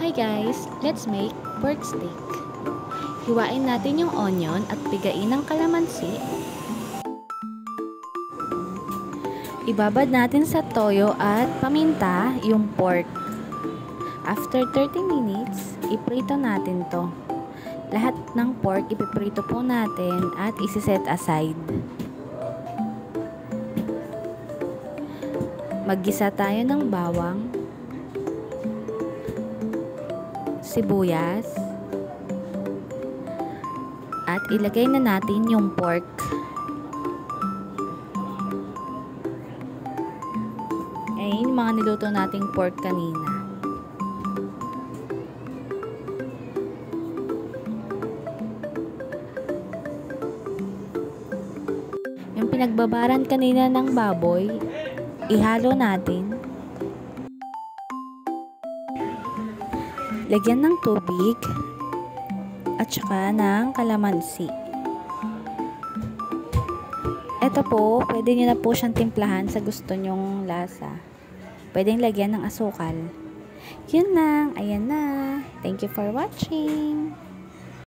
Hi guys, let's make pork steak. Hiwain natin yung onion at pigain ng kalamansi. Ibabad natin sa toyo at paminta yung pork. After 30 minutes, iprito natin to. Lahat ng pork ipiprito po natin at isi-set aside. Maggisa tayo ng bawang, sibuyas, at ilagay na natin yung pork. Ayan yung mga niluto nating pork kanina. Yung pinagbabaran kanina ng baboy, ihalo natin. Lagyan ng tubig at saka ng kalamansi. Ito po, pwede nyo na po siyang timplahan sa gusto nyong lasa. Pwedeng lagyan ng asukal. Yun lang, ayan na. Thank you for watching.